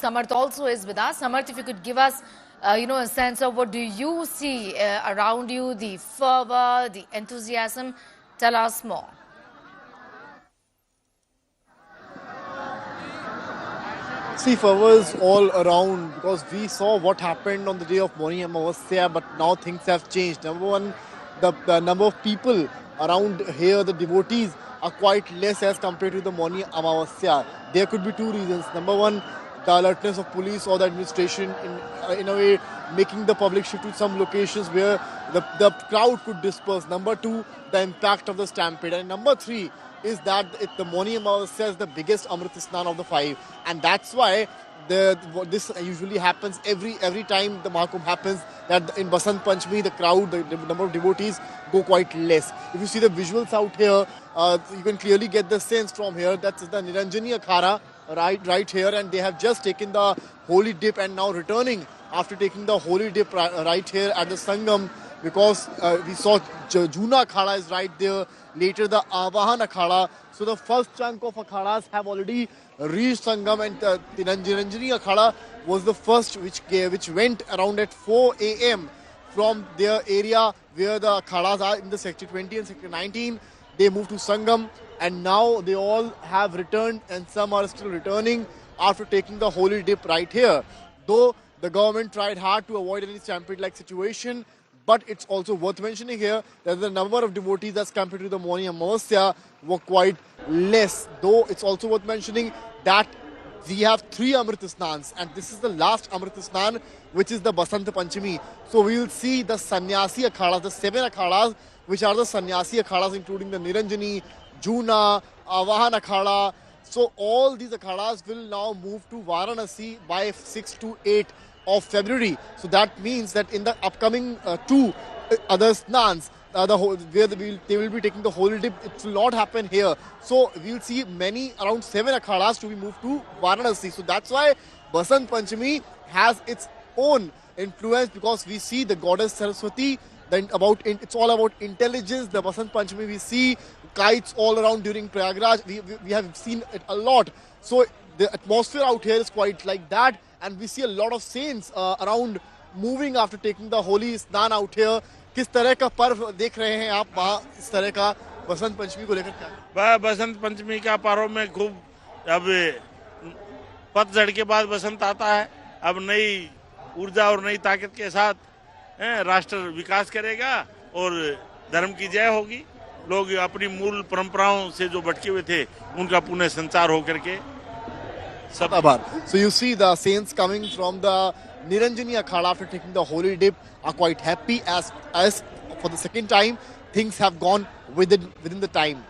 Samarth also is with us. Samarth, if you could give us, a sense of what do you see around you, the fervor, the enthusiasm. Tell us more. See, fervors all around because we saw what happened on the day of Moni Amavasya, but now things have changed. Number one, the number of people around here, the devotees, are quite less as compared to the Moni Amavasya. There could be two reasons. Number one, the alertness of police or the administration in a way making the public shift to some locations where the crowd could disperse. Number two, the impact of the stampede. And number three, is that the Moni Amavasya is the biggest Amrit Snan of the five, and that's why this usually happens every time the Mahakumbh happens. That in Basant Panchami, the crowd, the number of devotees go quite less. If you see the visuals out here, you can clearly get the sense from here. That's the Niranjani Akhara right here, and they have just taken the holy dip and now returning after taking the holy dip right here at the Sangam. Because we saw Juna Akhada is right there, later the Avahan Akhada. So the first chunk of Akhadas have already reached Sangam, and the Niranjani Akhada was the first which went around at 4 a.m. from their area where the Akhadas are in the Sector 20 and Sector 19. They moved to Sangam, and now they all have returned, and some are still returning after taking the holy dip right here. Though the government tried hard to avoid any stampede-like situation, but it's also worth mentioning here that the number of devotees as compared to the Moni Amavasya were quite less. Though it's also worth mentioning that we have 3 Amrit Snans, and this is the last Amrit Snan, which is the Basant Panchami. So we will see the Sannyasi Akhadas, the 7 Akhadas, which are the Sannyasi Akhadas, including the Niranjani, Juna, Avahan Akhada. So all these Akhadas will now move to Varanasi by 6 to 8 of February. So that means that in the upcoming 2 other snans, where they will be taking the holy dip, it will not happen here. So we will see around 7 akhadas to be moved to Varanasi. So that's why Basant Panchami has its own influence, because we see the goddess Saraswati. Then it's all about intelligence. The Basant Panchami, we see kites all around during Prayagraj. We have seen it a lot. So the atmosphere out here is quite like that. And we see a lot of saints around moving after taking the holy स्नान out here. किस तरह का पर्व देख रहे हैं आप वहाँ, इस तरह का बसंत पंचमी को लेकर क्या? बसंत पंचमी का पर्व में खूब अब पतझड़ के बाद बसंत आता है. अब नई ऊर्जा और नई ताकत के साथ राष्ट्र विकास करेगा और धर्म की जय होगी. लोग अपनी मूल परंपराओं से जो भटके हुए थे उनका पुनः संचार होकर के. So you see the saints coming from the Niranjani Akhada after taking the holy dip are quite happy as for the second time things have gone within the time.